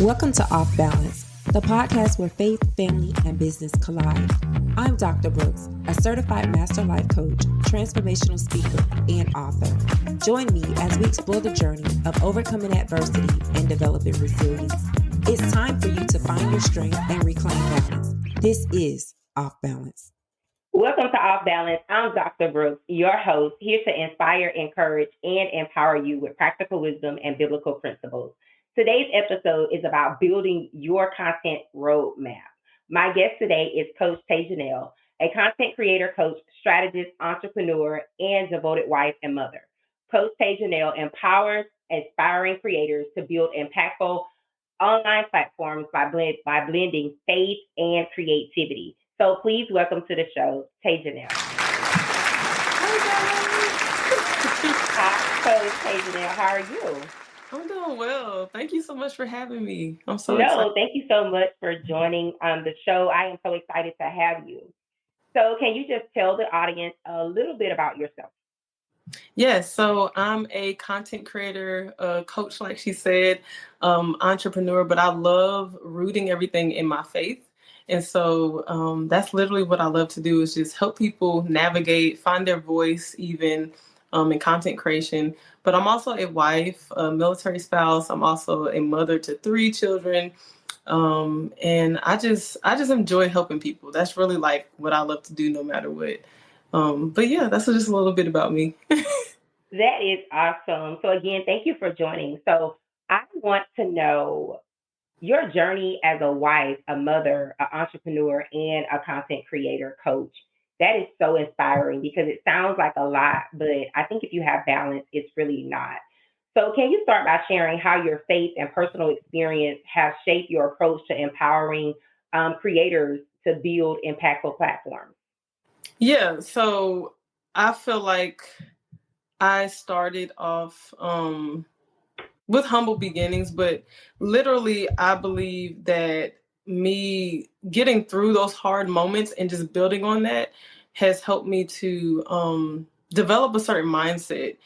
Welcome to Off Balance, the podcast where faith, family, and business collide. I'm Dr. Brooks, a certified master life coach, transformational speaker, and author. Join me as we explore the journey of overcoming adversity and developing resilience. It's time for you to find your strength and reclaim balance. This is Off Balance. Welcome to Off Balance. I'm Dr. Brooks, your host, here to inspire, encourage, and empower you with practical wisdom and biblical principles. Today's episode is about building your content roadmap. My guest today is Coach Tajanel, a content creator, coach, strategist, entrepreneur, and devoted wife and mother. Coach Tajanel empowers aspiring creators to build impactful online platforms by blending faith and creativity. So please welcome to the show, Tajanel. Hi, Coach Tajanel. How are you? I'm doing well. Thank you so much for having me. I'm so excited. No, thank you so much for joining the show. I am so excited to have you. So can you just tell the audience a little bit about yourself? Yes, so I'm a content creator, coach, like she said, entrepreneur, but I love rooting everything in my faith. And so that's literally what I love to do, is just help people navigate, find their voice, even in content creation. But I'm also a wife, a military spouse. I'm also a mother to 3 children. And I just enjoy helping people. That's really like what I love to do no matter what. But yeah, that's just a little bit about me. That is awesome. So again, thank you for joining. So I want to know your journey as a wife, a mother, an entrepreneur, and a content creator coach. That is so inspiring because it sounds like a lot, but I think if you have balance, it's really not. So can you start by sharing how your faith and personal experience have shaped your approach to empowering creators to build impactful platforms? Yeah, so I feel like I started off with humble beginnings, but literally I believe that me getting through those hard moments and just building on that has helped me to develop a certain mindset,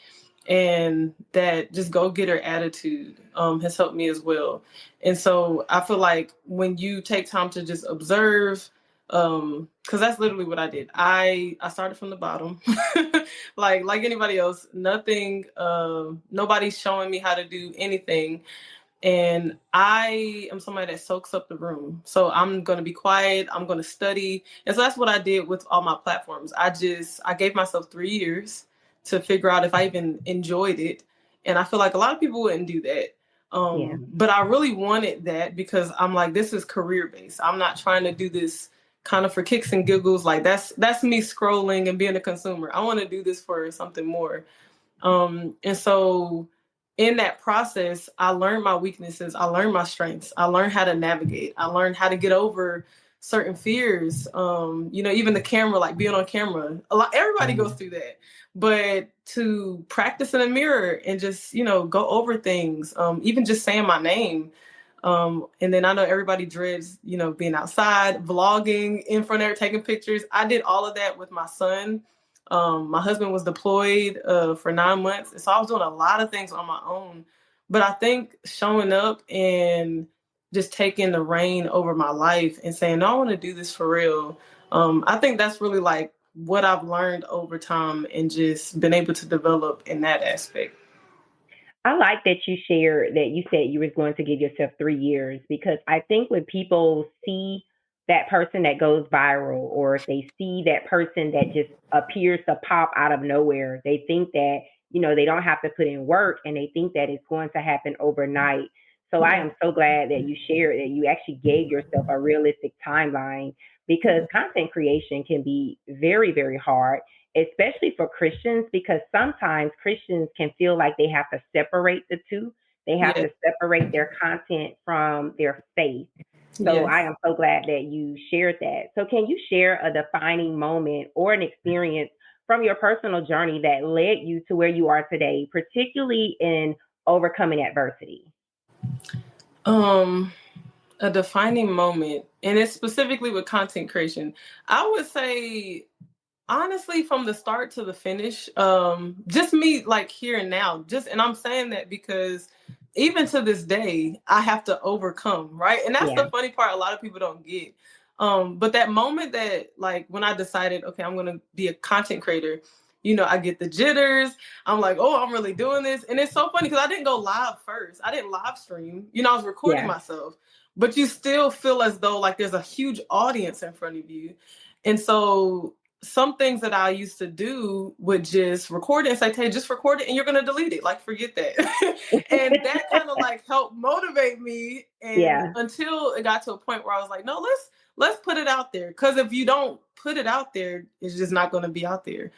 and that just go-getter attitude has helped me as well. And so I feel like when you take time to just observe, because that's literally what I did. I started from the bottom, like anybody else. Nothing, nobody's showing me how to do anything. And I am somebody that soaks up the room. So I'm going to be quiet. I'm going to study. And so that's what I did with all my platforms. I gave myself 3 years to figure out if I even enjoyed it. And I feel like a lot of people wouldn't do that. But I really wanted that because I'm like, this is career based. I'm not trying to do this kind of for kicks and giggles. Like that's me scrolling and being a consumer. I want to do this for something more. And so in that process, I learned my weaknesses. I learned my strengths. I learned how to navigate. I learned how to get over certain fears. Even the camera, like being on camera, everybody goes through that. But to practice in a mirror and just, go over things, even just saying my name. And then I know everybody dreads, being outside, vlogging in front of her, taking pictures. I did all of that with my son. My husband was deployed for 9 months. And so I was doing a lot of things on my own. But I think showing up and just taking the reign over my life and saying, no, I want to do this for real. I think that's really like what I've learned over time and just been able to develop in that aspect. I like that you shared that you said you was going to give yourself 3 years, because I think when people see that person that goes viral, or if they see that person that just appears to pop out of nowhere, they think that, they don't have to put in work, and they think that it's going to happen overnight. So I am so glad that you shared that you actually gave yourself a realistic timeline, because content creation can be very, very hard, especially for Christians, because sometimes Christians can feel like they have to separate the two. They have to separate their content from their faith. So I am so glad that you shared that. So can you share a defining moment or an experience from your personal journey that led you to where you are today, particularly in overcoming adversity? A defining moment, and it's specifically with content creation. I would say, honestly, from the start to the finish, just me, like here and now, and I'm saying that because even to this day, I have to overcome, right? And that's the funny part a lot of people don't get. But that moment that, like, when I decided, okay, I'm going to be a content creator, you know, I get the jitters. I'm like, oh, I'm really doing this. And it's so funny because I didn't go live first. I didn't live stream. You know, I was recording myself. But you still feel as though like there's a huge audience in front of you. And so some things that I used to do would just record it and say, hey, just record it and you're going to delete it. Like, forget that. And that kind of like helped motivate me. And until it got to a point where I was like, no, let's put it out there. Because if you don't put it out there, it's just not going to be out there.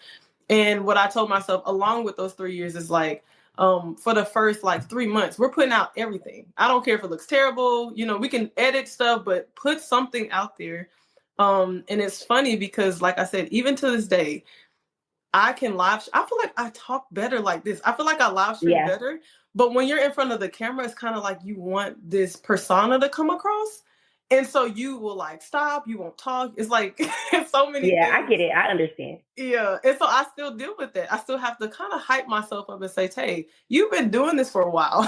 And what I told myself along with those 3 years is like, for the first like 3 months, we're putting out everything. I don't care if it looks terrible. You know, we can edit stuff, but put something out there. And it's funny because, like I said, even to this day, I can live. I feel like I talk better like this. I feel like I live stream better. But when you're in front of the camera, it's kind of like you want this persona to come across. And so you will like stop, you won't talk. It's like so many things. I get it. I understand. Yeah. And so I still deal with that. I still have to kind of hype myself up and say, hey, you've been doing this for a while.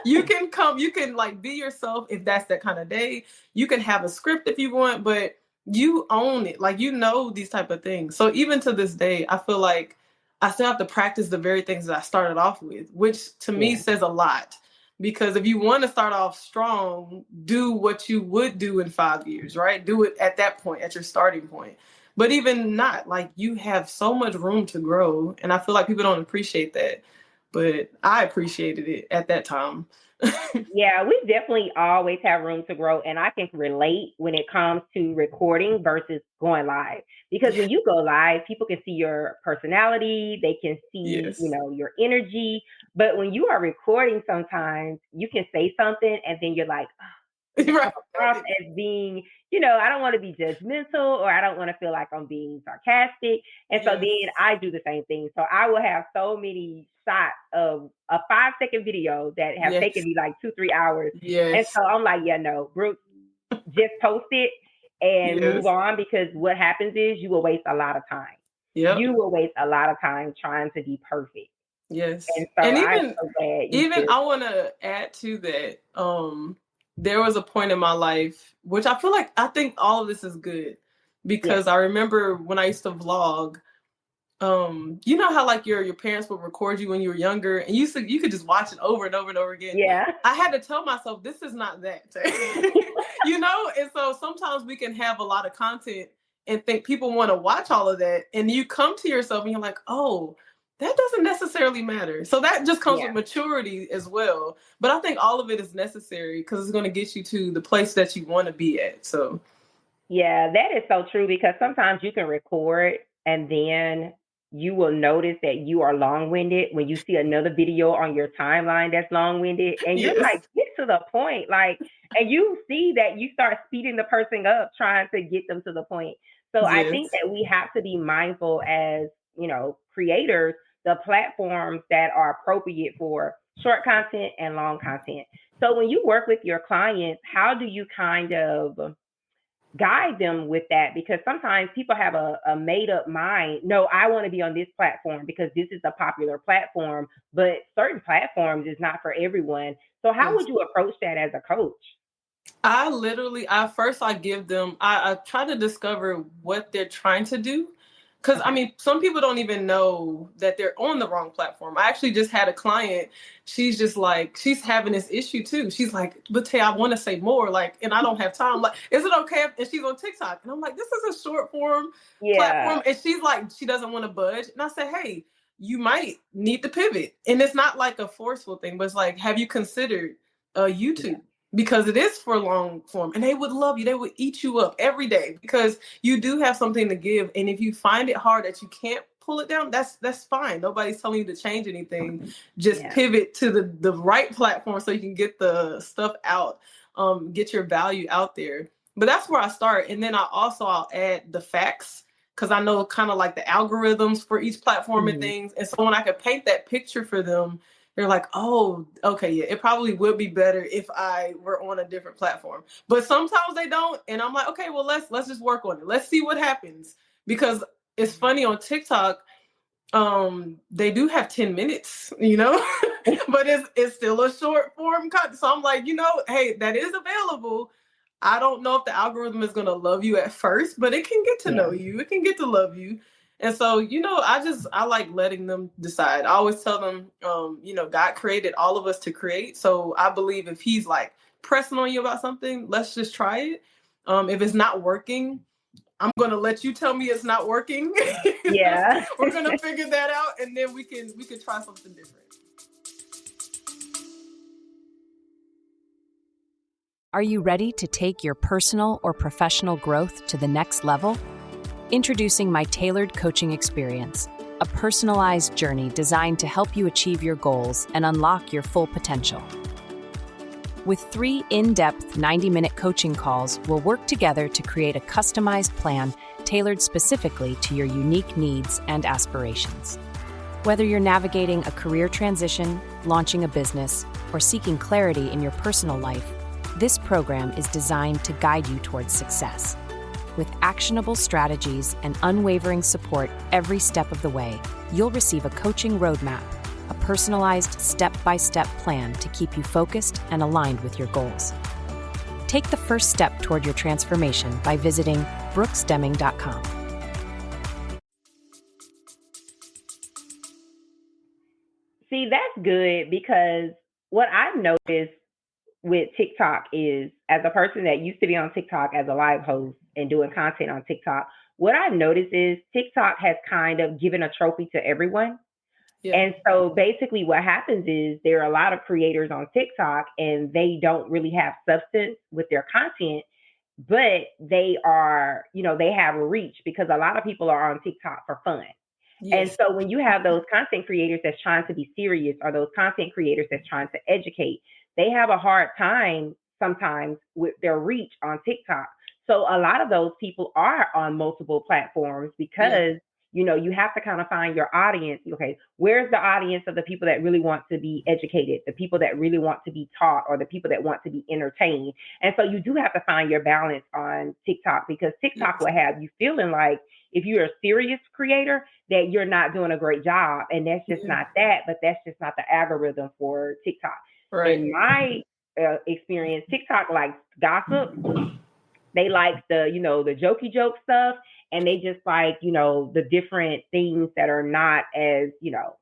You can come, you can like be yourself if that's that kind of day. You can have a script if you want, but you own it. Like, you know, these type of things. So even to this day, I feel like I still have to practice the very things that I started off with, which to me says a lot. Because if you want to start off strong, do what you would do in 5 years, right? Do it at that point, at your starting point. But even not, like, you have so much room to grow. And I feel like people don't appreciate that. But I appreciated it at that time. Yeah, we definitely always have room to grow. And I can relate when it comes to recording versus going live. Because when you go live, people can see your personality. They can see, you know, your energy. But when you are recording, sometimes you can say something and then you're like, right. As being, you know, I don't want to be judgmental, or I don't want to feel like I'm being sarcastic. And so then I do the same thing. So I will have so many shots of a 5-second video that have taken me like 2-3 hours. And so I'm like, no, Brooke, just post it and move on, because what happens is you will waste a lot of time. You will waste a lot of time trying to be perfect. Yes. And so I'm so glad even I want to add to that. There was a point in my life, which I think all of this is good, because I remember when I used to vlog, you know how like your parents would record you when you were younger, and you could just watch it over and over and over again. I had to tell myself, this is not that. You know? And so sometimes we can have a lot of content and think people want to watch all of that, and you come to yourself and you're like, oh, that doesn't necessarily matter. So that just comes with maturity as well. But I think all of it is necessary because it's going to get you to the place that you want to be at. So yeah, that is so true, because sometimes you can record and then you will notice that you are long-winded when you see another video on your timeline that's long-winded, and you're like, get to the point. Like, and you see that you start speeding the person up trying to get them to the point. So I think that we have to be mindful as, you know, creators, the platforms that are appropriate for short content and long content. So when you work with your clients, how do you kind of guide them with that? Because sometimes people have a made up mind. No, I want to be on this platform because this is a popular platform, but certain platforms is not for everyone. So how would you approach that as a coach? I give them, I try to discover what they're trying to do. Because, I mean, some people don't even know that they're on the wrong platform. I actually just had a client. She's just like, she's having this issue too. She's like, but Tay, I want to say more, like, and I don't have time. Like, is it okay and she's on TikTok? And I'm like, this is a short form platform. And she's like, she doesn't want to budge. And I said, hey, you might need to pivot. And it's not like a forceful thing, but it's like, have you considered YouTube? Because it is for long form, and they would love you. They would eat you up every day because you do have something to give. And if you find it hard that you can't pull it down, that's fine. Nobody's telling you to change anything. Just pivot to the right platform so you can get the stuff out, get your value out there. But that's where I start. And then I'll add the facts, because I know kind of like the algorithms for each platform and things. And so when I could paint that picture for them, they're like, oh, okay, yeah, it probably would be better if I were on a different platform. But sometimes they don't. And I'm like, okay, well, let's just work on it. Let's see what happens. Because it's funny, on TikTok, They do have 10 minutes, but it's still a short form content. So I'm like, hey, that is available. I don't know if the algorithm is going to love you at first, but it can get to know you. It can get to love you. And so, I like letting them decide. I always tell them, God created all of us to create. So I believe if he's like pressing on you about something, let's just try it. If it's not working, I'm going to let you tell me it's not working. Yeah. We're going to figure that out, and then we can try something different. Are you ready to take your personal or professional growth to the next level? Introducing my tailored coaching experience, a personalized journey designed to help you achieve your goals and unlock your full potential. With 3 in-depth 90-minute coaching calls, we'll work together to create a customized plan tailored specifically to your unique needs and aspirations. Whether you're navigating a career transition, launching a business, or seeking clarity in your personal life, this program is designed to guide you towards success. With actionable strategies and unwavering support every step of the way, you'll receive a coaching roadmap, a personalized step-by-step plan to keep you focused and aligned with your goals. Take the first step toward your transformation by visiting brooksdeming.com. See, that's good, because what I've noticed with TikTok is, as a person that used to be on TikTok as a live host and doing content on TikTok, what I've noticed is TikTok has kind of given a trophy to everyone. Yeah. And so basically what happens is there are a lot of creators on TikTok and they don't really have substance with their content, but they are, they have reach, because a lot of people are on TikTok for fun. Yes. And so when you have those content creators that's trying to be serious, or those content creators that's trying to educate, they have a hard time sometimes with their reach on TikTok. So a lot of those people are on multiple platforms, because you have to kind of find your audience. Okay, where's the audience of the people that really want to be educated, the people that really want to be taught, or the people that want to be entertained? And so you do have to find your balance on TikTok, because TikTok will have you feeling like, if you're a serious creator, that you're not doing a great job. And that's just not that, but that's just not the algorithm for TikTok. Right. In my experience, TikTok likes gossip. They like the jokey joke stuff, and they just like, the different things that are not as,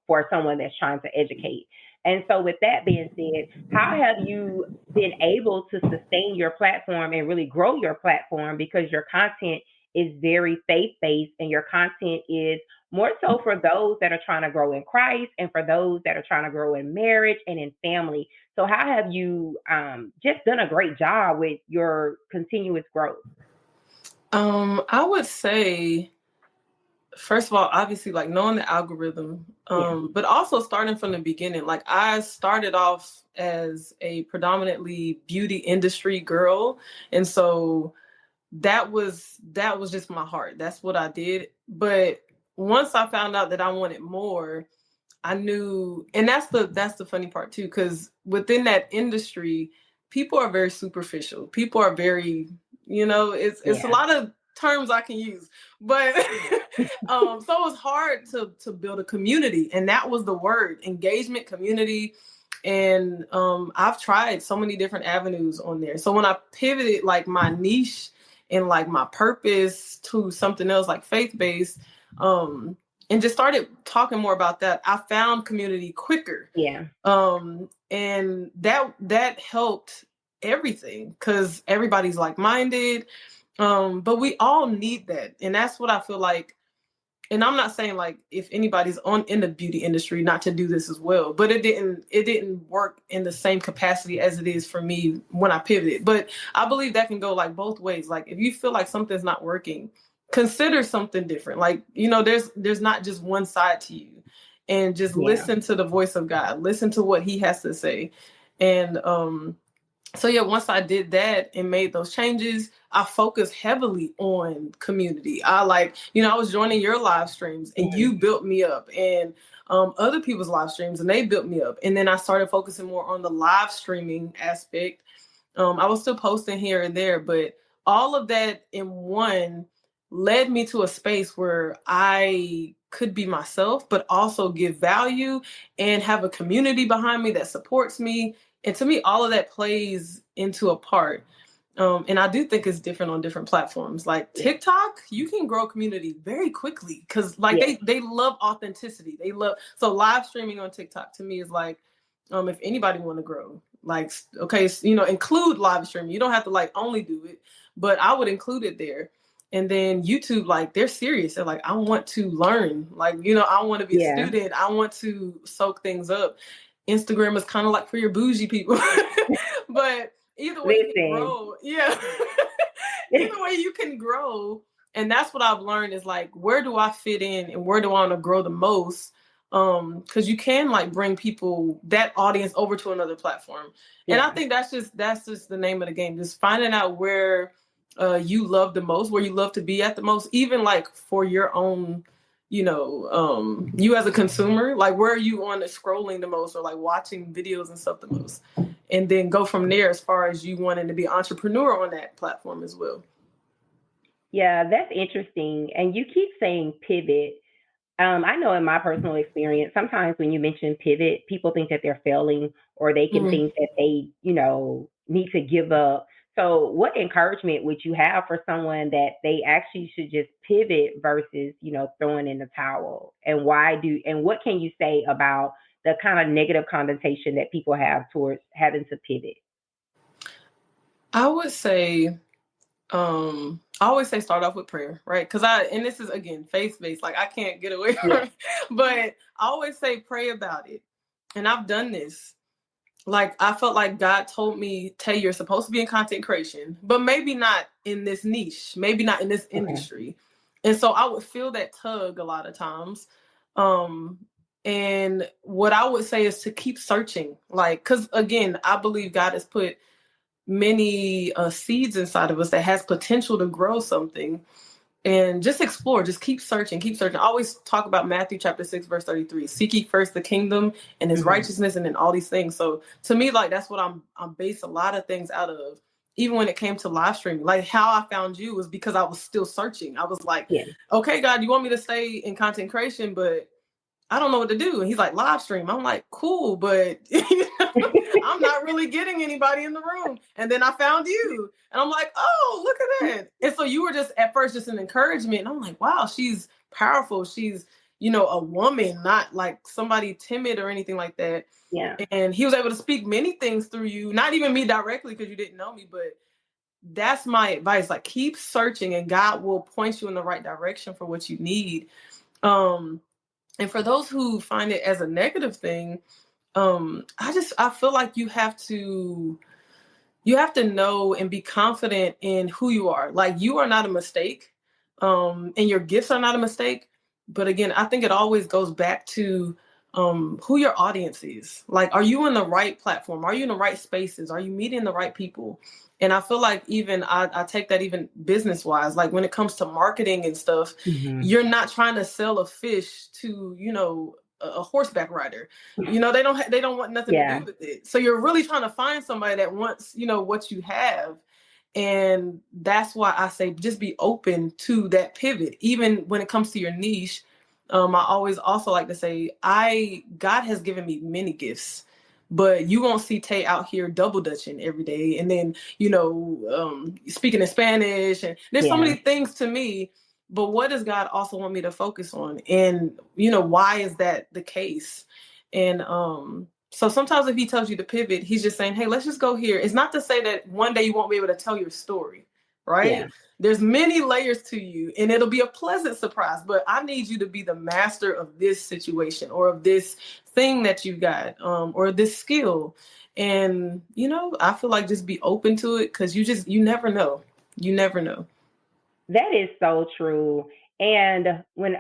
for someone that's trying to educate. And so with that being said, how have you been able to sustain your platform and really grow your platform? Because your content is very faith-based, and your content is more so for those that are trying to grow in Christ, and for those that are trying to grow in marriage and in family. So how have you just done a great job with your continuous growth? I would say, first of all, obviously, like, knowing the algorithm, but also starting from the beginning. Like, I started off as a predominantly beauty industry girl, and so that was just my heart. That's what I did. But once I found out that I wanted more, I knew, and that's the funny part too, because within that industry, people are very superficial. People are very, it's a lot of terms I can use, but so it was hard to build a community, and that was the word: engagement, community. And I've tried so many different avenues on there. So when I pivoted, like, my niche and like my purpose to something else, like faith-based, and just started talking more about that, I found community quicker. Yeah. And that helped everything, because everybody's like-minded. But we all need that. And that's what I feel like. And I'm not saying, like, if anybody's in the beauty industry, not to do this as well, but it didn't work in the same capacity as it is for me when I pivoted. But I believe that can go like both ways. Like, if you feel like something's not working, consider something different. Like, there's not just one side to you, and just listen to the voice of God, listen to what he has to say. And, so once I did that and made those changes, I focused heavily on community. I was joining your live streams, and you built me up, and other people's live streams, and they built me up. And then I started focusing more on the live streaming aspect. I was still posting here and there, but all of that in one led me to a space where I could be myself, but also give value and have a community behind me that supports me. And to me, all of that plays into a part. And I do think it's different on different platforms. Like TikTok, you can grow a community very quickly because they love authenticity. They love, so live streaming on TikTok to me is like, if anybody want to grow, like, okay, include live streaming. You don't have to like only do it, but I would include it there. And then YouTube, like, they're serious. They're like, I want to learn. Like, I want to be a student. I want to soak things up. Instagram is kind of like for your bougie people. But either way you can grow. Yeah. Either way you can grow. And that's what I've learned is like, where do I fit in and where do I want to grow the most? Because you can like bring people, that audience, over to another platform. Yeah. And I think that's just the name of the game. Just finding out where you love the most, where you love to be at the most, even like for your own, you as a consumer, like where are you on the scrolling the most or like watching videos and stuff the most, and then go from there as far as you wanting to be an entrepreneur on that platform as well. Yeah, that's interesting. And you keep saying pivot. I know in my personal experience, sometimes when you mention pivot, people think that they're failing or they can think that they, need to give up. So what encouragement would you have for someone that they actually should just pivot versus, throwing in the towel? And what can you say about the kind of negative connotation that people have towards having to pivot? I would say, I always say start off with prayer, right? And this is again faith-based, like I can't get away from it, but I always say pray about it. And I've done this. Like I felt like God told me, Tay, you're supposed to be in content creation, but maybe not in this niche, maybe not in this industry. And so I would feel that tug a lot of times. And what I would say is to keep searching, like, because again, I believe God has put many seeds inside of us that has potential to grow something. And just explore, just keep searching. I always talk about Matthew chapter 6, verse 33. Seek ye first the kingdom and his righteousness, and then all these things. So to me, like, that's what I'm based a lot of things out of. Even when it came to live streaming, like how I found you was because I was still searching. I was like, okay, God, you want me to stay in content creation, but I don't know what to do. And he's like, live stream. I'm like, cool, but I'm not really getting anybody in the room. And then I found you and I'm like, oh, look at that. And so you were just at first just an encouragement. And I'm like, wow, she's powerful. She's, a woman, not like somebody timid or anything like that. Yeah. And he was able to speak many things through you, not even me directly because you didn't know me, but that's my advice. Like keep searching and God will point you in the right direction for what you need. And for those who find it as a negative thing, I feel like you have to know and be confident in who you are. Like you are not a mistake, and your gifts are not a mistake. But again, I think it always goes back to who your audience is. Like, are you in the right platform? Are you in the right spaces? Are you meeting the right people? And I feel like even I take that even business wise, like when it comes to marketing and stuff, you're not trying to sell a fish to, a horseback rider. They don't want nothing to do with it. So you're really trying to find somebody that wants, what you have. And that's why I say just be open to that pivot, even when it comes to your niche. I always also like to say, God has given me many gifts, but you won't see Tay out here double dutching every day. And then, speaking in Spanish, and there's so many things to me, but what does God also want me to focus on? And, why is that the case? And, so sometimes if he tells you to pivot, he's just saying, hey, let's just go here. It's not to say that one day you won't be able to tell your story, right? Yeah. There's many layers to you and it'll be a pleasant surprise, but I need you to be the master of this situation or of this thing that you got, or this skill. And, I feel like just be open to it because you never know. You never know. That is so true. And when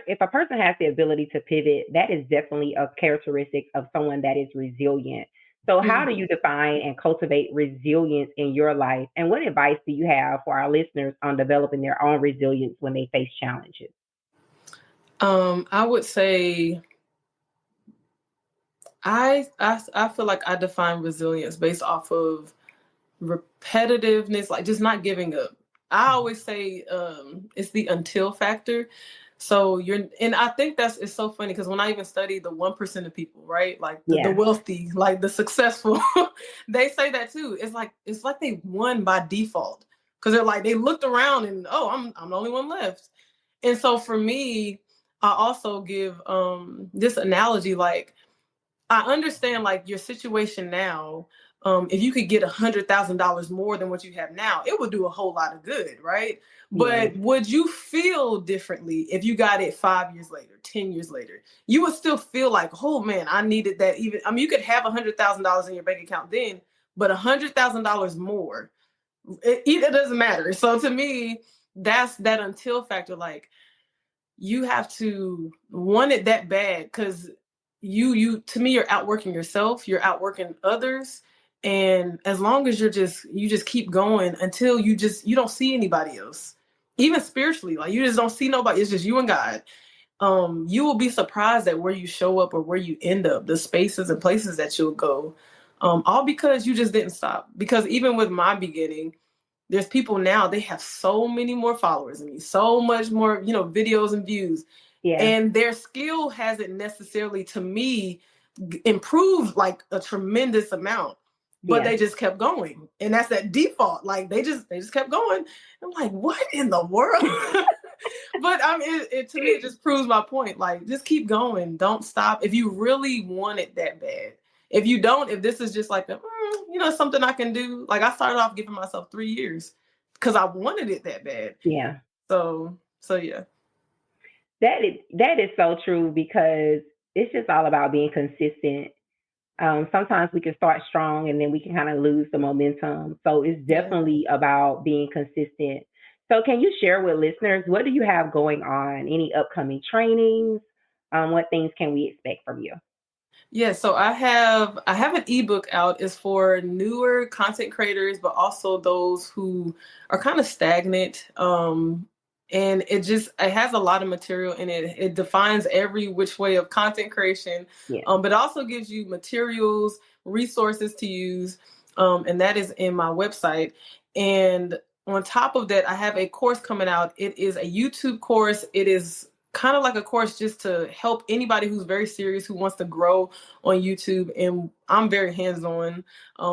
if a person has the ability to pivot, that is definitely a characteristic of someone that is resilient. So how do you define and cultivate resilience in your life? And what advice do you have for our listeners on developing their own resilience when they face challenges? I would say I feel like I define resilience based off of repetitiveness, like just not giving up. I always say it's the until factor. So and I think it's so funny because when I even study the 1% of people, right? Like the Yeah. wealthy, like the successful, they say that too. It's like they won by default because they're like, they looked around and, oh, I'm the only one left. And so for me, I also give this analogy, like, I understand like your situation now. If you could get $100,000 more than what you have now, it would do a whole lot of good, right? Yeah. But would you feel differently if you got it 5 years later, 10 years later? You would still feel like, oh man, I needed that. Even, I mean, you could have $100,000 in your bank account then, but $100,000 more, it doesn't matter. So to me, that's that until factor. Like, you have to want it that bad because you to me, you're outworking yourself, you're outworking others. And as long as you just keep going until you don't see anybody else, even spiritually, like you just don't see nobody, it's just you and God. You will be surprised at where you show up or where you end up, the spaces and places that you'll go, all because you just didn't stop. Because even with my beginning, there's people now, they have so many more followers than me, so much more, videos and views. Yeah. And their skill hasn't necessarily, to me, improved like a tremendous amount, but they just kept going. And that's that default. Like they just kept going. I'm like, what in the world? But I mean, it to me, it just proves my point. Like, just keep going. Don't stop. If you really want it that bad. If you don't, if this is just like something I can do. Like, I started off giving myself 3 years because I wanted it that bad. Yeah. So yeah. That is so true because it's just all about being consistent. Sometimes we can start strong and then we can kind of lose the momentum. So it's definitely about being consistent. So can you share with listeners, what do you have going on? Any upcoming trainings? What things can we expect from you? Yeah, so I have an ebook out. It's for newer content creators, but also those who are kind of stagnant. And it has a lot of material in it. It defines every which way of content creation, Yeah. But it also gives you materials, resources to use, and that is in my website. And on top of that, I have a course coming out. It is a YouTube course. It is kind of like a course just to help anybody who's very serious, who wants to grow on YouTube. And I'm very hands-on.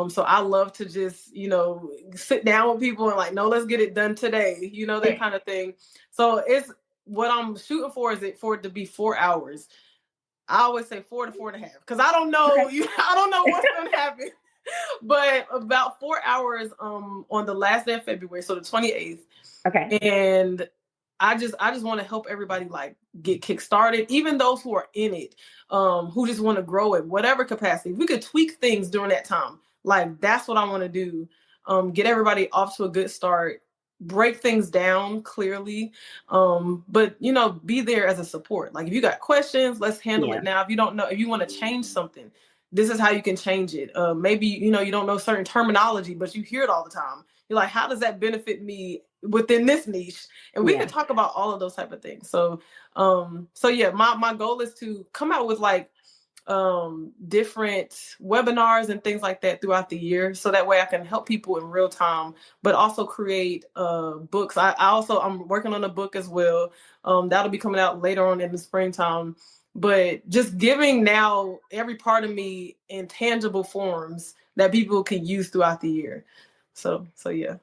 So I love to just, sit down with people and like, no, let's get it done today, that kind of thing. So it's what I'm shooting for is for it to be 4 hours. I always say 4 to 4.5 because I don't know, I don't know what's going to happen. But about 4 hours on the last day of February, so the 28th. Okay. And I just want to help everybody like get kickstarted, even those who are in it, who just want to grow in whatever capacity. We could tweak things during that time. Like, that's what I want to do. Get everybody off to a good start, break things down clearly, but be there as a support. Like, if you got questions, let's handle it now. If you don't know, if you want to change something, this is how you can change it. Maybe you don't know certain terminology, but you hear it all the time. You're like, how does that benefit me within this niche? And we can talk about all of those type of things. So yeah, my goal is to come out with like different webinars and things like that throughout the year, so that way I can help people in real time, but also create books. I'm working on a book as well. That'll be coming out later on in the springtime. But just giving now every part of me in tangible forms that people can use throughout the year. So yeah.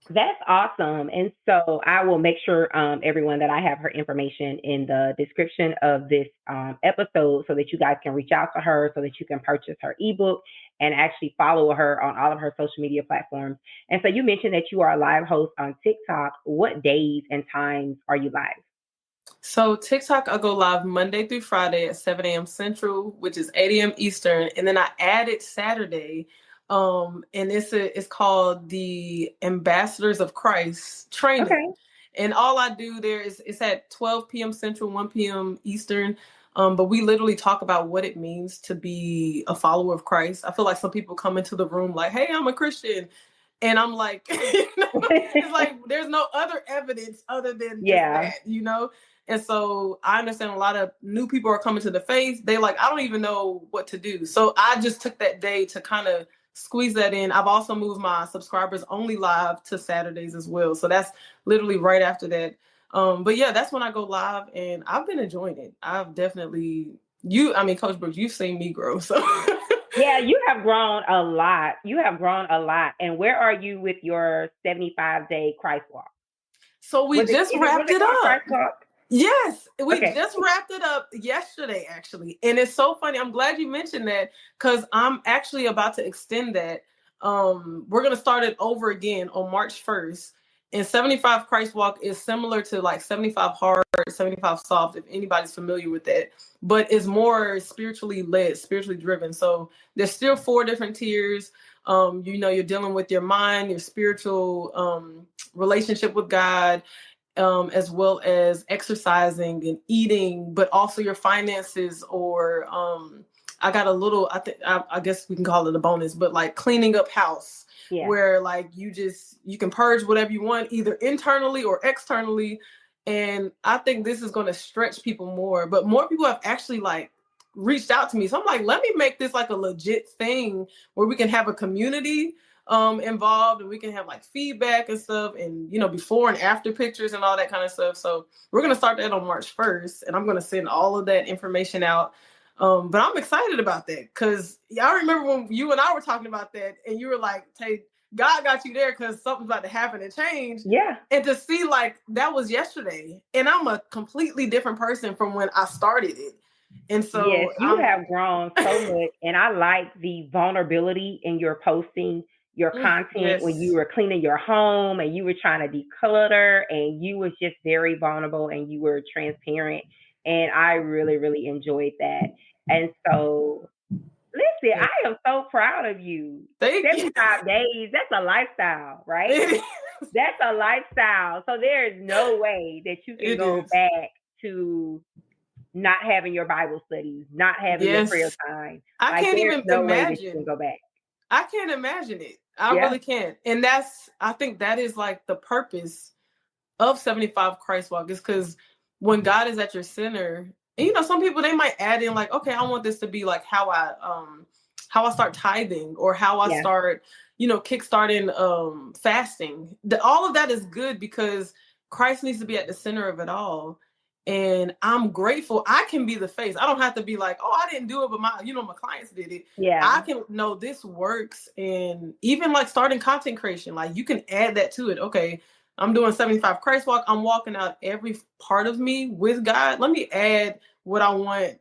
That's awesome. And so I will make sure, everyone, that I have her information in the description of this episode so that you guys can reach out to her, so that you can purchase her ebook and actually follow her on all of her social media platforms. And so you mentioned that you are a live host on TikTok. What days and times are you live? So TikTok, I go live Monday through Friday at 7 a.m. Central, which is 8 a.m. Eastern. And then I added Saturday. And it's called the Ambassadors of Christ training. Okay. And all I do there it's at 12 p.m. Central, 1 p.m. Eastern. But we literally talk about what it means to be a follower of Christ. I feel like some people come into the room like, hey, I'm a Christian. And I'm like, it's like, there's no other evidence other than that, And so I understand a lot of new people are coming to the faith. They like, I don't even know what to do. So I just took that day to kind of squeeze that in. I've also moved my subscribers only live to Saturdays as well. So that's literally right after that. But yeah, that's when I go live, and I've been enjoying it. I've definitely Coach Brooks, you've seen me grow. So Yeah, you have grown a lot. You have grown a lot. And where are you with your 75-day Christ walk? So we just wrapped it called up. Christ walk? Yes, we Okay. just wrapped it up yesterday, actually. And it's so funny. I'm glad you mentioned that, because I'm actually about to extend that. We're going to start it over again on March 1st. And 75 Christ Walk is similar to like 75 Hard, 75 Soft, if anybody's familiar with that. But it's more spiritually led, spiritually driven. So there's still 4 different tiers. You're dealing with your mind, your spiritual relationship with God, as well as exercising and eating, but also your finances, or I got a little, I guess we can call it a bonus, but like cleaning up house, where like you can purge whatever you want, either internally or externally. And I think this is going to stretch people more, but more people have actually like reached out to me. So I'm like, let me make this like a legit thing where we can have a community involved, and we can have like feedback and stuff, and before and after pictures and all that kind of stuff. So we're going to start that on March 1st, and I'm going to send all of that information out. But I'm excited about that, because I remember when you and I were talking about that, and you were like, hey, God got you there because something's about to happen and change. Yeah. And to see like that was yesterday, and I'm a completely different person from when I started it. And so yes, you have grown so much, and I like the vulnerability in your posting your content when you were cleaning your home and you were trying to declutter, and you was just very vulnerable and you were transparent, and I really, really enjoyed that. And so, listen, I am so proud of you. 75 days, that's a lifestyle, right? That's a lifestyle. So there is no way that you can go back to not having your Bible studies, not having your prayer time. I can't even no imagine. Way that you can go back. I can't imagine it. I really can't. And I think that is like the purpose of 75 Christ Walk, is because when God is at your center, and some people, they might add in like, okay, I want this to be like how I start tithing, or how I start, kickstarting fasting. All of that is good, because Christ needs to be at the center of it all. And I'm grateful I can be the face. I don't have to be like, oh, I didn't do it, but my clients did it. Yeah. I can know this works. And even like starting content creation, like you can add that to it. Okay, I'm doing 75 Christ Walk. I'm walking out every part of me with God. Let me add what I want,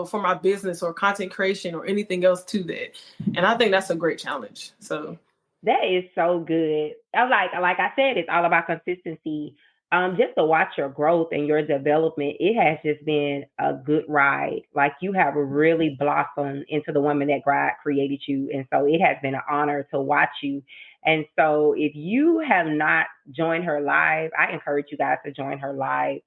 for my business or content creation or anything else to that. And I think that's a great challenge. So that is so good. Like I said, it's all about consistency. Just to watch your growth and your development, it has just been a good ride. Like, you have really blossomed into the woman that God created you. And so it has been an honor to watch you. And so if you have not joined her live, I encourage you guys to join her live.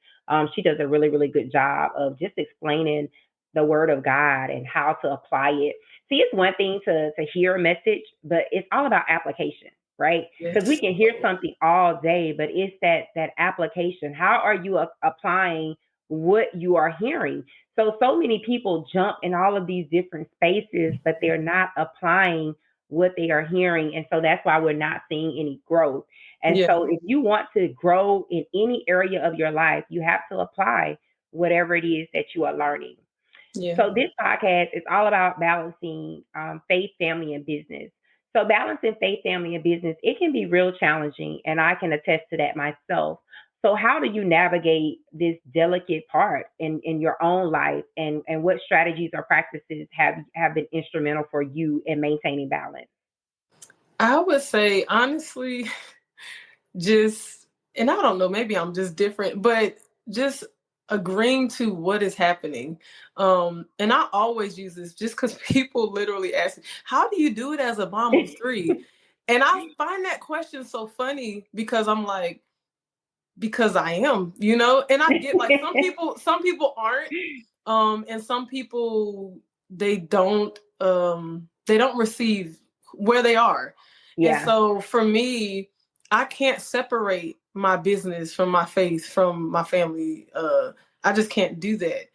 She does a really, really good job of just explaining the word of God and how to apply it. See, it's one thing to hear a message, but it's all about application, right? Because we can hear something all day, but it's that application. How are you applying what you are hearing? So many people jump in all of these different spaces, but they're not applying what they are hearing. And so that's why we're not seeing any growth. And so if you want to grow in any area of your life, you have to apply whatever it is that you are learning. Yeah. So this podcast is all about balancing faith, family, and business. So balancing faith, family, and business, it can be real challenging, and I can attest to that myself. So how do you navigate this delicate part in your own life, and what strategies or practices have been instrumental for you in maintaining balance? I would say, honestly, and I don't know, maybe I'm just different, but just agreeing to what is happening. And I always use this just because people literally ask me, how do you do it as a mom of 3? And I find that question so funny, because I'm like, because I am, and I get like some people aren't, and some people, they don't receive where they are. Yeah. And so for me, I can't separate my business from my faith, from my family. I just can't do that.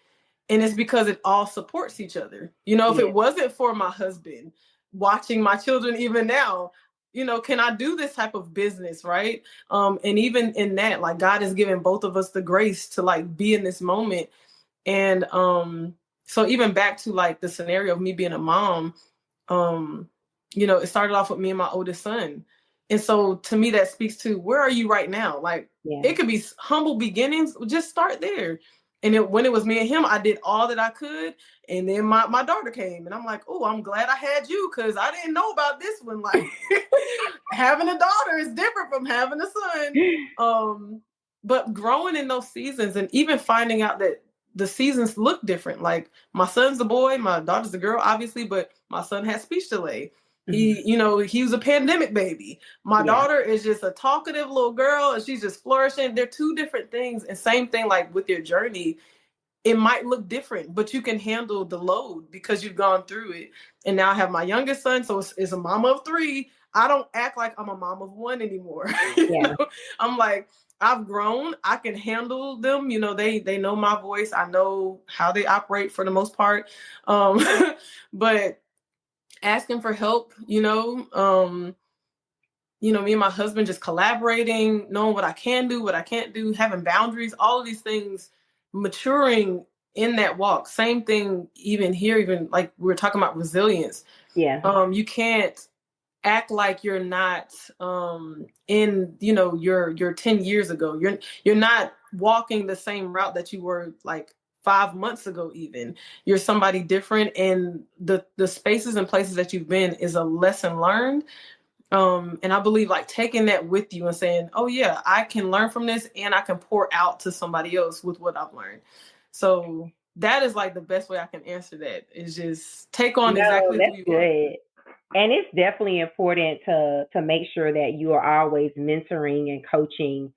And it's because it all supports each other. If it wasn't for my husband watching my children, even now, can I do this type of business, right? And even in that, like, God has given both of us the grace to like be in this moment. And so even back to like the scenario of me being a mom, it started off with me and my oldest son. And so to me, that speaks to, where are you right now? Like, it could be humble beginnings. Just start there. And when it was me and him, I did all that I could. And then my daughter came, and I'm like, oh, I'm glad I had you, because I didn't know about this one. Like, having a daughter is different from having a son. But growing in those seasons, and even finding out that the seasons look different. Like, my son's a boy, my daughter's a girl, obviously, but my son has speech delay. He was a pandemic baby. My daughter is just a talkative little girl, and she's just flourishing. They're two different things. And same thing, like with your journey, it might look different, but you can handle the load because you've gone through it. And now I have my youngest son, so it's a mama of 3. I don't act like I'm a mom of 1 anymore. I'm like, I've grown. I can handle them. They know my voice. I know how they operate for the most part. But asking for help, me and my husband just collaborating, knowing what I can do, what I can't do, having boundaries, all of these things, maturing in that walk. Same thing, even here, even like we were talking about resilience. You can't act like you're not in your 10 years ago. You're not walking the same route that you were like 5 months ago. Even you're somebody different, and the spaces and places that you've been is a lesson learned. And I believe like taking that with you and saying, oh yeah, I can learn from this, and I can pour out to somebody else with what I've learned. So that is like the best way I can answer that, is just take on exactly who you are. And it's definitely important to make sure that you are always mentoring and coaching,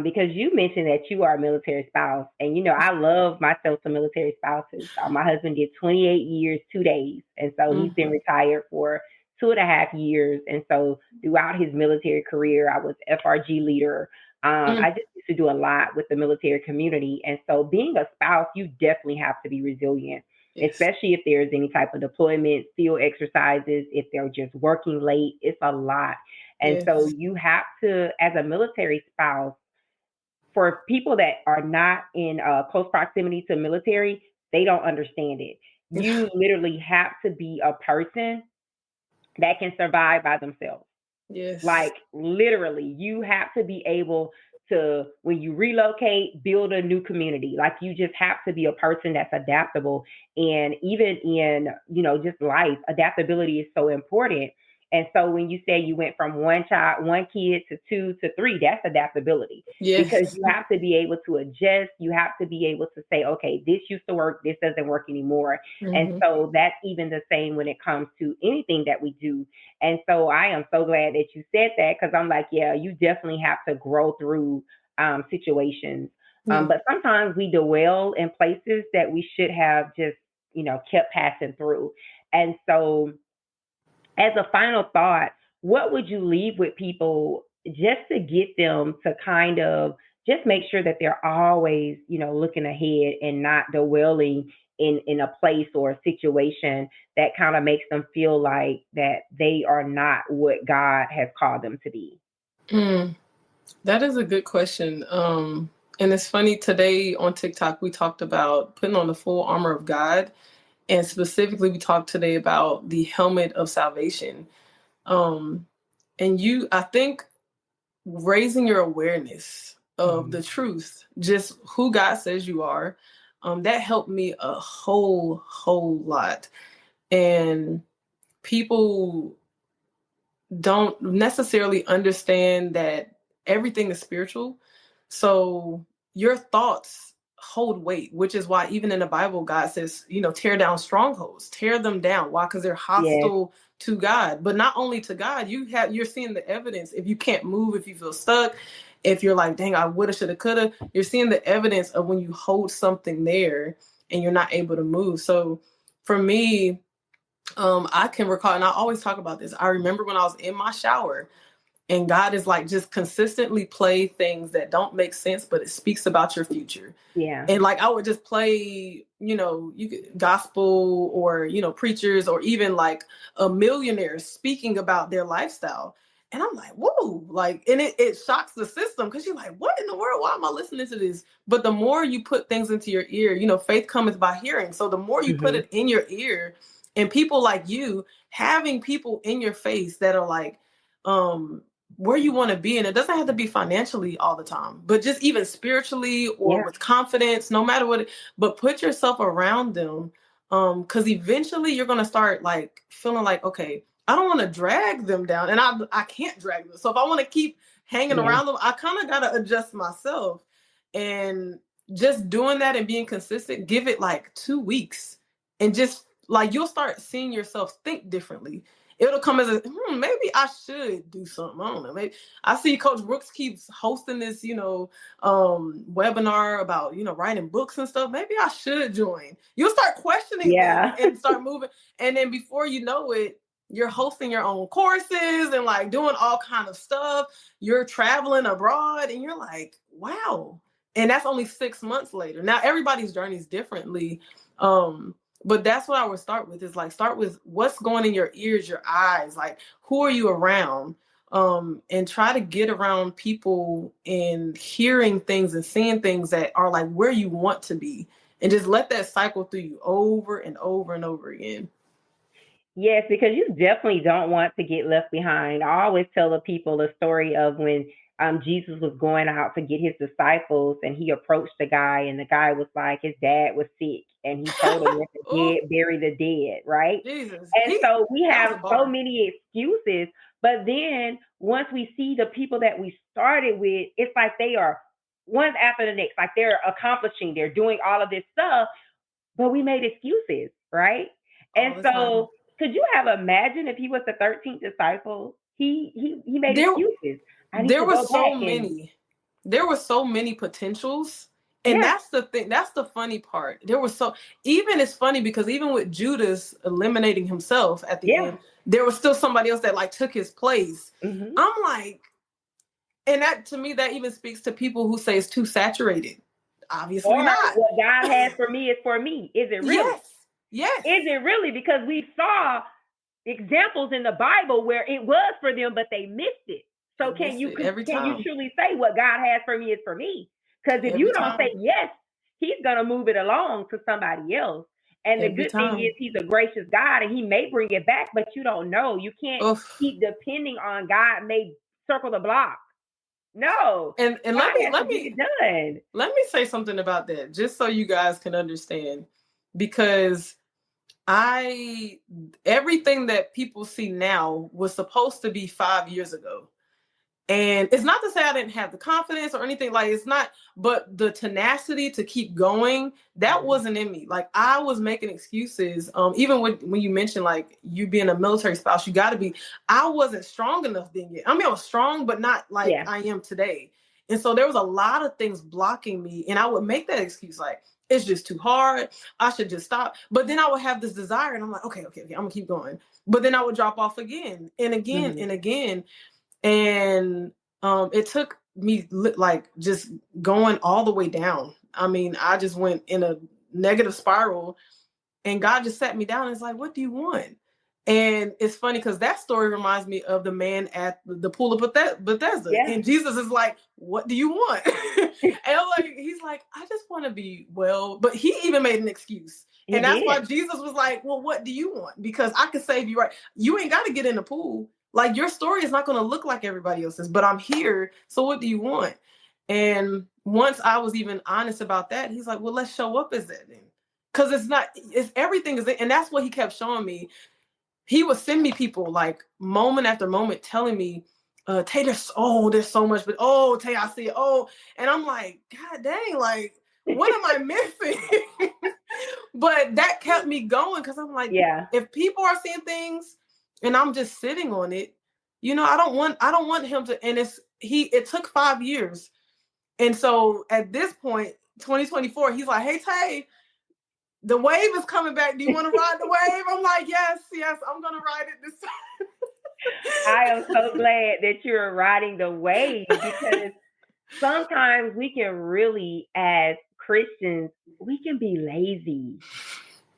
because you mentioned that you are a military spouse, and I love myself some military spouses. My husband did 28 years, 2 days, and so he's been retired for 2.5 years. And so throughout his military career, I was FRG leader. I just used to do a lot with the military community, and so being a spouse, you definitely have to be resilient. Especially if there's any type of deployment, field exercises, if they're just working late, it's a lot. And so you have to, as a military spouse, for people that are not in close proximity to military, they don't understand it. You literally have to be a person that can survive by themselves. Like, literally, you have to be able to, when you relocate, build a new community. Like, you just have to be a person that's adaptable. And even in, just life, adaptability is so important. And so when you say you went from one kid to 2 to 3, that's adaptability. Because you have to be able to adjust. You have to be able to say, okay, this used to work, this doesn't work anymore. And so that's even the same when it comes to anything that we do. And so I am so glad that you said that, because I'm like, yeah, you definitely have to grow through situations. But sometimes we dwell in places that we should have just, kept passing through. And so, as a final thought, what would you leave with people just to get them to kind of just make sure that they're always, looking ahead and not dwelling in a place or a situation that kind of makes them feel like that they are not what God has called them to be? That is a good question. And it's funny, today on TikTok, we talked about putting on the full armor of God. And specifically, we talked today about the helmet of salvation. And I think raising your awareness of the truth, just who God says you are, that helped me a whole lot. And people don't necessarily understand that everything is spiritual. So your thoughts hold weight, which is why even in the Bible, God says, tear down strongholds, tear them down. Why? Because they're hostile to God. But not only to God, you're seeing the evidence. If you can't move, if you feel stuck, if you're like, dang, I woulda, shoulda, coulda, you're seeing the evidence of when you hold something there and you're not able to move. So for me, I can recall, and I always talk about this. I remember when I was in my shower, And God is like, just consistently play things that don't make sense, but it speaks about your future. Yeah. And like, I would just play, you could gospel or, preachers or even like a millionaire speaking about their lifestyle. And I'm like, whoa, like, and it shocks the system because you're like, what in the world? Why am I listening to this? But the more you put things into your ear, faith cometh by hearing. So the more you put it in your ear, and people like you having people in your face that are like, where you want to be, and it doesn't have to be financially all the time, but just even spiritually or with confidence, no matter what, but put yourself around them. Because eventually you're going to start like feeling like, okay, I don't want to drag them down, and I can't drag them. So if I want to keep hanging around them, I kind of got to adjust myself. And just doing that and being consistent, give it like 2 weeks, and just like, you'll start seeing yourself think differently. It'll come as a, maybe I should do something. I don't know. Maybe I see Coach Brooks keeps hosting this, webinar about, writing books and stuff. Maybe I should join. You'll start questioning them and start moving. And then before you know it, you're hosting your own courses and like doing all kind of stuff. You're traveling abroad and you're like, wow. And that's only 6 months later. Now everybody's journey is differently. But that's what I would start with, is like, start with what's going in your ears, your eyes, like, who are you around? And try to get around people and hearing things and seeing things that are like where you want to be, and just let that cycle through you over and over and over again. Yes, because you definitely don't want to get left behind. I always tell the people a story of when Jesus was going out to get his disciples, and he approached the guy, and the guy was like, his dad was sick, and he told him, let the dead bury the dead, right? Jesus. And so we have so many excuses, but then once we see the people that we started with, it's like they are one after the next, like they're accomplishing, they're doing all of this stuff, but we made excuses, right? And so could you have imagined if he was the 13th disciple? He made excuses. There were so many potentials. And that's the thing. That's the funny part. It's funny because even with Judas eliminating himself at the end, there was still somebody else that like took his place. I'm like, and that, to me, that even speaks to people who say it's too saturated. Obviously not. What God has for me is for me. Is it really? Yes. Is it really? Because we saw examples in the Bible where it was for them, but they missed it. So can you truly say what God has for me is for me? Because if you don't say yes, he's going to move it along to somebody else. And the good thing is he's a gracious God, and he may bring it back, but you don't know. You can't keep depending on God may circle the block. No. And let me say something about that, just so you guys can understand, because everything that people see now was supposed to be 5 years ago. And it's not to say I didn't have the confidence or anything, like, it's not, but the tenacity to keep going, that wasn't in me. Like, I was making excuses. Even when you mentioned like you being a military spouse, I wasn't strong enough then yet. I mean, I was strong, but not like I am today. And so there was a lot of things blocking me, and I would make that excuse like, it's just too hard, I should just stop. But then I would have this desire, and I'm like, okay, I'm gonna keep going. But then I would drop off again and again and again. And it took me like just going all the way down. I mean, I just went in a negative spiral, and God just sat me down and was like, what do you want? And it's funny because that story reminds me of the man at the pool of Bethesda. Yeah. And Jesus is like, what do you want? And I'm like, he's like, I just want to be well. But he even made an excuse. And that's why Jesus was like, well, what do you want? Because I can save you, right? You ain't got to get in the pool. Like, your story is not going to look like everybody else's, but I'm here. So what do you want? And once I was even honest about that, he's like, well, let's show up as that then. Because it's everything is, and that's what he kept showing me. He would send me people like moment after moment telling me, Tay, there's so much, but Tay, I see it. And I'm like, God dang, like, what am I missing? But that kept me going, because I'm like, if people are seeing things and I'm just sitting on it, I don't want him to, and it took 5 years. And so at this point, 2024, he's like, hey, Tay, the wave is coming back. Do you want to ride the wave? I'm like, yes, I'm going to ride it this time. I am so glad that you're riding the wave because sometimes we can really, as Christians, we can be lazy.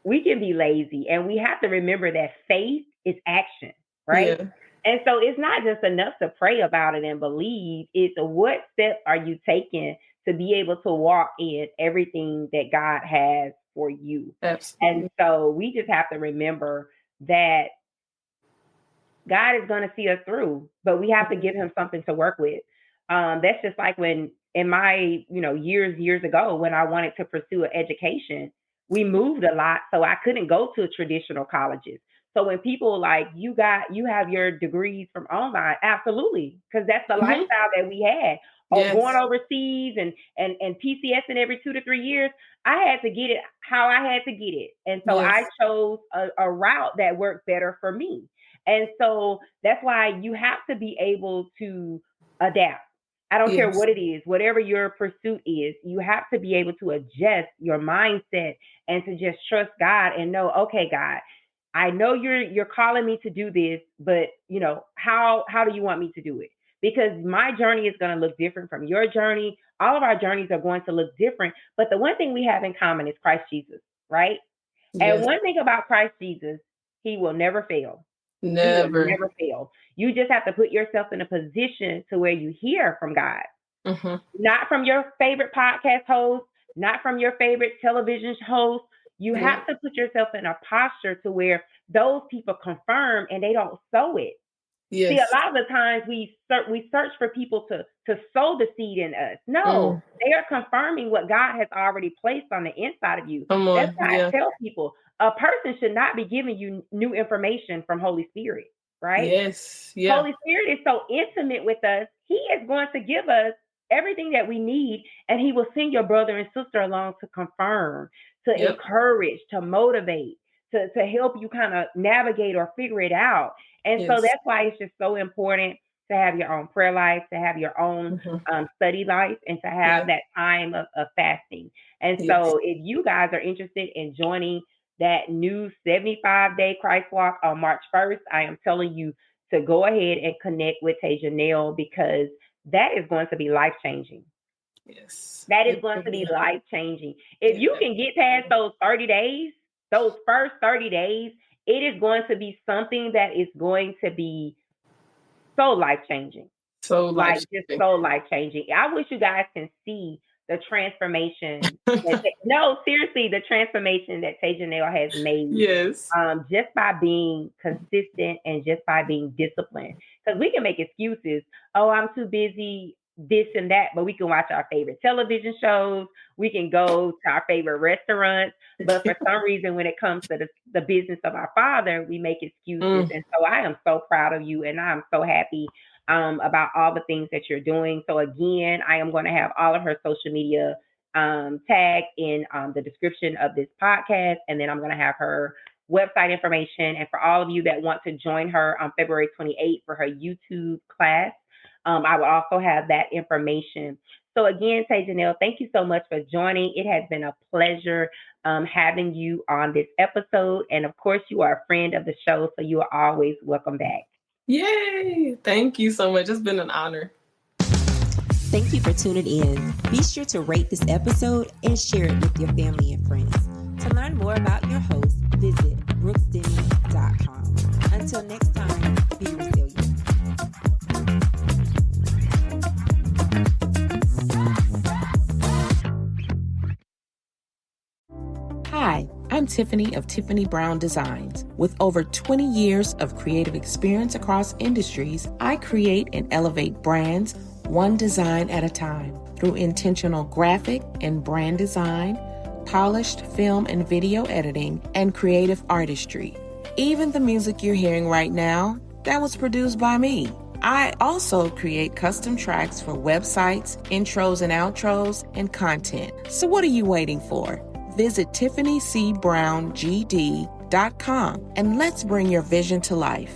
We can be lazy, and we have to remember that faith is action, right? Yeah. And so it's not just enough to pray about it and believe. It's what steps are you taking to be able to walk in everything that God has for you. Absolutely. And so we just have to remember that God is going to see us through, but we have to give him something to work with. That's just like when in my, years ago when I wanted to pursue an education, we moved a lot, so I couldn't go to traditional colleges. So when people like you have your degrees from online, absolutely, because that's the lifestyle that we had. Or going overseas and PCS in every 2 to 3 years, I had to get it how I had to get it, and so I chose a route that worked better for me. And so that's why you have to be able to adapt. I don't care what it is, whatever your pursuit is, you have to be able to adjust your mindset and to just trust God and know, okay, God, I know you're calling me to do this, but how do you want me to do it? Because my journey is going to look different from your journey. All of our journeys are going to look different. But the one thing we have in common is Christ Jesus, right? And one thing about Christ Jesus, he will never fail. He will never fail. You just have to put yourself in a position to where you hear from God, not from your favorite podcast host, not from your favorite television host. You have to put yourself in a posture to where those people confirm and they don't sow it. Yes. See, a lot of the times we search for people to sow the seed in us. No, they are confirming what God has already placed on the inside of you. That's why I tell people a person should not be giving you new information from Holy Spirit, right? Yes. Yeah. Holy Spirit is so intimate with us. He is going to give us everything that we need, and he will send your brother and sister along to confirm, to encourage, to motivate, to help you kind of navigate or figure it out. And so that's why it's just so important to have your own prayer life, to have your own study life, and to have that time of fasting. And so if you guys are interested in joining that new 75-day Christ Walk on March 1st, I am telling you to go ahead and connect with Tajanel, because that is going to be life-changing. Yes. That is going to be life-changing. If you can get past those 30 days, those first 30 days, it is going to be something that is going to be so life-changing. So life-changing. I wish you guys can see the transformation. Seriously, the transformation that Tajanel has made. Yes. Just by being consistent and just by being disciplined. Because we can make excuses. Oh, I'm too busy, this and that, but we can watch our favorite television shows. We can go to our favorite restaurants. But for some reason, when it comes to the business of our Father, we make excuses. And so I am so proud of you, and I'm so happy about all the things that you're doing. So again, I am going to have all of her social media tagged in the description of this podcast. And then I'm going to have her website information. And for all of you that want to join her on February 28th for her YouTube class, I will also have that information. So again, Tajanel, thank you so much for joining. It has been a pleasure having you on this episode. And of course, you are a friend of the show, so you are always welcome back. Yay! Thank you so much. It's been an honor. Thank you for tuning in. Be sure to rate this episode and share it with your family and friends. To learn more about your host, visit brooksdenny.com. Until next time, be resilient. Hi, I'm Tiffany of Tiffany Brown Designs. With over 20 years of creative experience across industries, I create and elevate brands one design at a time through intentional graphic and brand design, polished film and video editing, and creative artistry. Even the music you're hearing right now, that was produced by me. I also create custom tracks for websites, intros and outros, and content. So what are you waiting for? Visit TiffanyCBrownGD.com and let's bring your vision to life.